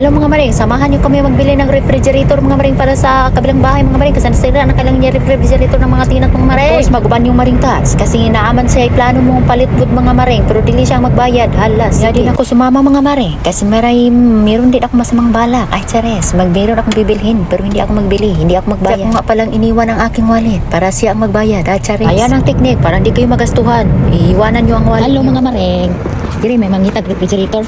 Hello mga maring, samahan niyo kami magbili ng refrigerator mga maring para sa kabilang bahay mga maring kasi nasira na kailang niya refrigerator ng mga tinat mga maring. Of course, maguban yung maring tas kasi naaman siya plano mong palitbud mga maring pero dili siya magbayad. Halas, hindi ako sumama mga maring kasi meron din ako masamang balak. Ay chares, meron akong bibilhin pero hindi ako magbili, hindi ako magbayad. Kaya nga palang iniwan ang aking wallet para siya ang magbayad. Ay chares. Ayan ang teknik para hindi kayo magastuhan. Iiwanan niyo ang wallet. Hello mga maring. Diri may mangitag refrigerator.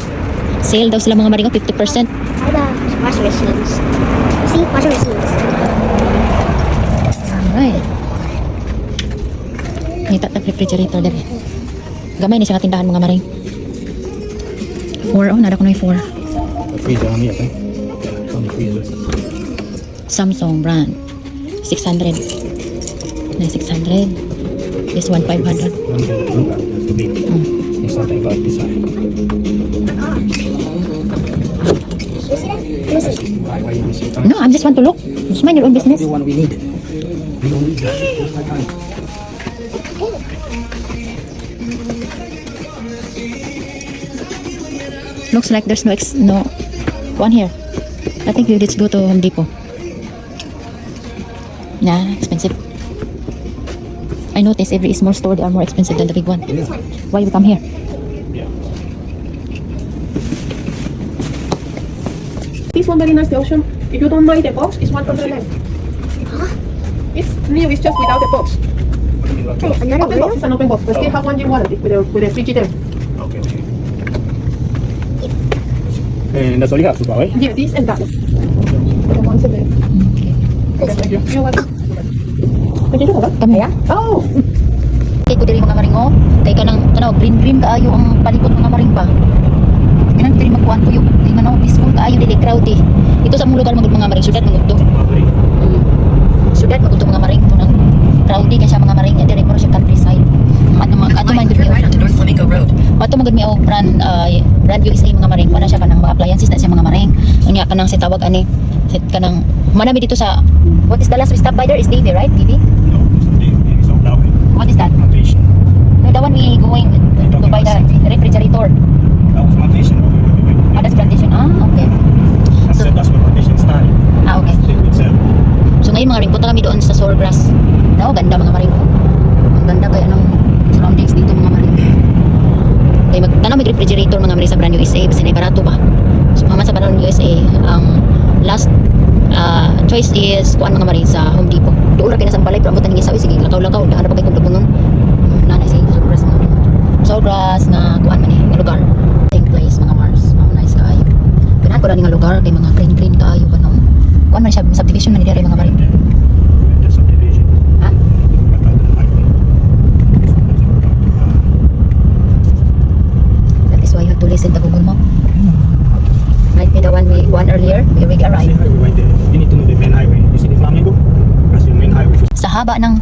Sale daw sila mga maring 50%. Ada washing machines. See, washing machines. Ay. Ngita tag refrigerator diri. Gamay ni siya nga tindahan mga maring. 4 nada ko na 4. Freezer on here, on the freezer. Samsung brand 600. Na 600. This one 500. It's something about this side. Why you see it? No, I just want to look. Just mind your own business. The one we need. We don't need that. Looks like there's no one here. I think we let's go to Home Depot. Nah, expensive. I notice every small store they are more expensive than the big one. Why we come here? This one very nice, the ocean. If you don't mind the box, it's 100 less. It's new, it's just without the box. Another Open box, room? it's an open box. But still have 1 year warranty with a Frigidaire. Okay. And that's all you have, Super, right? Yeah, this and that. The ones in there. Okay, thank you. You're welcome. Pwede ito ba? Kami ya? Oh! Kay ko diri mga maring oh. Kay kanang green kaayo ang palibot mga maring ba. Kanang diri magkuan tuyo. Kay ngano peaceful kaayo dili crowded. Ito sa mga lugar magud mga maring syudad magud to. Syudad magud to mga maring to nang crowded kay siya mga maring ya diri mo siya countryside. Ato man gud mi. Ato magud mi og brand USA mga maring para siya kanang mga appliances na siya mga maring. Unya kanang si tawag ani set kanang manami dito sa what is the last we stop by there is TV right? TV? No, it's all that way. What is that? Plantation. No, the one we going to buy the refrigerator. That was plantation. Ah, that's plantation. Ah, okay. That's where plantation started. Ah, okay. So ngayon mga ring, punta kami doon sa Sawgrass. No, ganda mga maring. Ang ganda kaya ng surroundings dito mga maring. Kaya magtanong may refrigerator mga maring sa Brand USA kasi na barato ba. So mga sa Brand USA, ang last choice is kuan mga maring sa Home Depot. Doon ra kay nasang balay pero amot na hingi sawi sige lakaw-lakaw dahan pa kay kung dugunon. Nanay sa Sawgrass mga. Sawgrass na kuan man nga lugar. Same place mga Mars. Oh, nice kaayo. Pinahan ko ra ni nga lugar kay mga green kaayo pa no. Kuan man siya subdivision man ni diri mga maring. The subdivision. Ha? That is why you have to listen to Google Map. Like the one we won earlier, we arrived. You need to know the main highway. You see the Flamingo? That's the main highway. Sa haba ng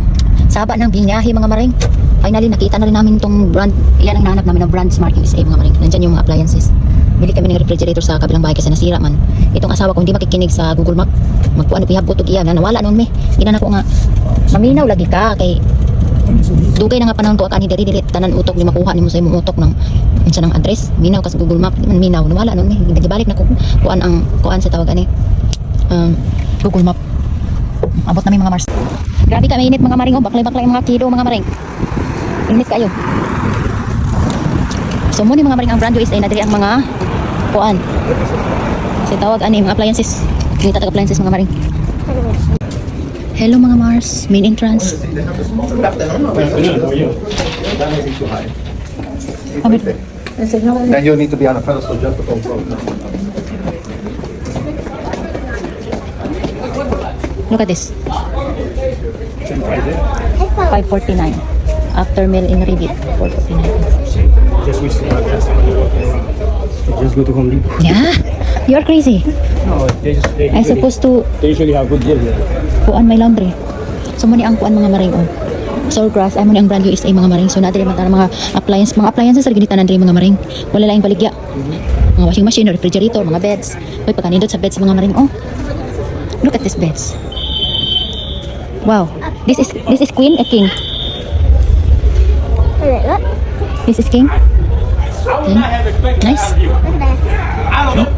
binyahe mga maring. Finally nakita na rin namin tong brand. Yan ang nahanap namin ng brand Smart USA mga maring. Nandiyan yung mga appliances. Bili kami ng refrigerator sa kabilang bahay kasi nasira man. Itong asawa ko hindi makikinig sa Google Map. Magkuan ko ihab butog iya na nawala noon me. Ginan ako nga maminaw lagi ka kay dugay na nga panahon ko akani diri tanan utok ni makuha nimo sa imong utok ng unsa nang address. Minaw kas Google Map man minaw nawala noon me. Gibalik na ko kuan sa tawag ani. Google Map. Abot namin mga Mars. Grabe ka mainit mga maring oh. Baklay mga kilo mga maring. Init kayo. So muna mga maring ang Brand USA na diri ang mga kuan. Kasi tawag ani mga appliances. Kita tag appliances mga maring. Hello mga Mars, main entrance. Then you need to be on a pedestal just to control. Look at this. 549. After meal in Ribit, 449. Just wish just go to Home Depot. Yeah, you're crazy. No, they I supposed to they usually have good deal here. kuan my laundry. So muni ang kuan mga maring oh. Sawgrass ay muni ang Brand USA mga maring. So nadiri man mga appliances sa ginitanan diri mga maring. Wala laing baligya. Mga washing machine, refrigerator, mga beds. Hoy pagkanindot sa beds mga maring oh. Look at this beds. Wow. This is queen a king. Wait, what? This is king. Okay. Nice. Look at that.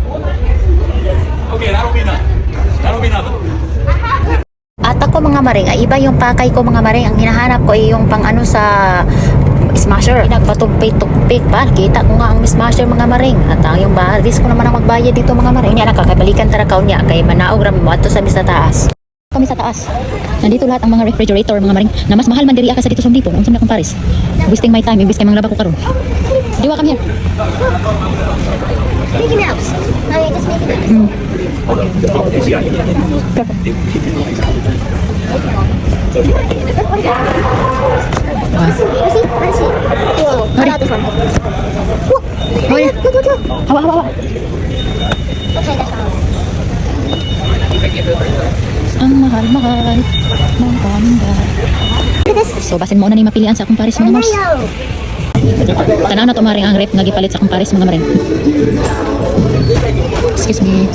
ko mga maring ay iba yung pakay ko mga maring. Ang hinahanap ko ay yung pang ano sa smasher. Nagpatugpik-tugpik pa. Kita ko nga ang smasher mga maring. At yung baris ko naman ang magbayad dito mga maring. Yan nakakabalikan tarakaw niya kay manaog ram mo ato sa sa taas. Kami sa taas. Nandito lahat ang mga refrigerator mga maring na mas mahal man diri ka sa dito sa Home Depot. Unsa man akong Paris. Wasting my time imbis kay manglaba ko karon. Diwa come here. Mickey Mouse. No, you're just Mickey Mouse. Let's see. Whoa. How about this one? Oh, yeah. Look. Hawa hawa hawa. Okay, that's all. Ang mahal-mahal ng paninda. Look at this. So basin mo na ni mapilian sa akong Paris mga Mars. Mario. Tanaw na to maring ang rep nga gipalit sa akong Paris mga maring. Excuse me.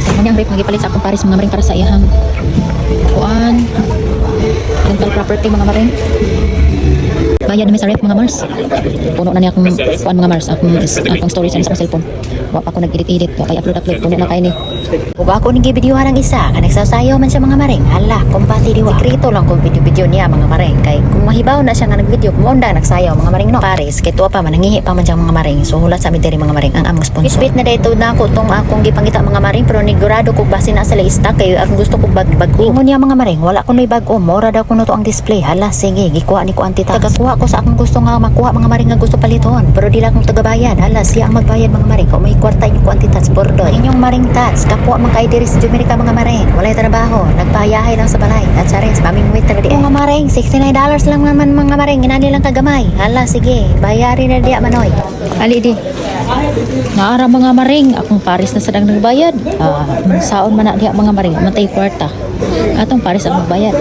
Sa mo niyang rep nga gipalit sa akong Paris mga maring para sa iyahang kuan. Rental property mga maring. Bayad namin sa rep mga Mars. Puno na niya akong kuan mga Mars. Akong storage sa cellphone. Wa pa ako nag-edit-edit. Wa pa i-upload. Puno na kayo ni. Ug ako ning gibidyohan ang isa, kanagsasayaw man siya mga maring. Hala, kumpati diwa. Sekreto lang kung video-video niya mga maring. Kay kung mahibaw na siya nga nagvideo, kumonda nagsayaw mga maring no. Paris, kay tuwa pa manangihi pa man siyang mga maring. So hulat sa amin diri mga maring ang among sponsor. Bit na dayto na ako tong akong gipangita mga maring pero nigurado ko base na sa lista kay ang gusto ko bag-bago. Ingon niya mga maring, wala ko may bag-o, mora daw kuno to ang display. Hala, sige, gikuha ni ko antita. Tagakuha ko sa akong gusto nga makuha mga maring nga gusto paliton. Pero di lang akong tagabayad. Hala, siya ang magbayad mga maring. Kung may kwarta inyo ko antitats bordo. Inyong maring tats, kapwa man kay diri sa Jamaica mga maring. Walay trabaho, nagpayahay lang sa balay. At sares, maming wait talaga di. Mga maring, $69 lang naman mga maring. Inani lang kagamay. Hala, sige, bayari na diya manoy. Ali di. Naara mga maring, akong Paris na sadang nagbayad. Saon man na diha mga maring, matay kwarta. Atong Paris ang magbayad.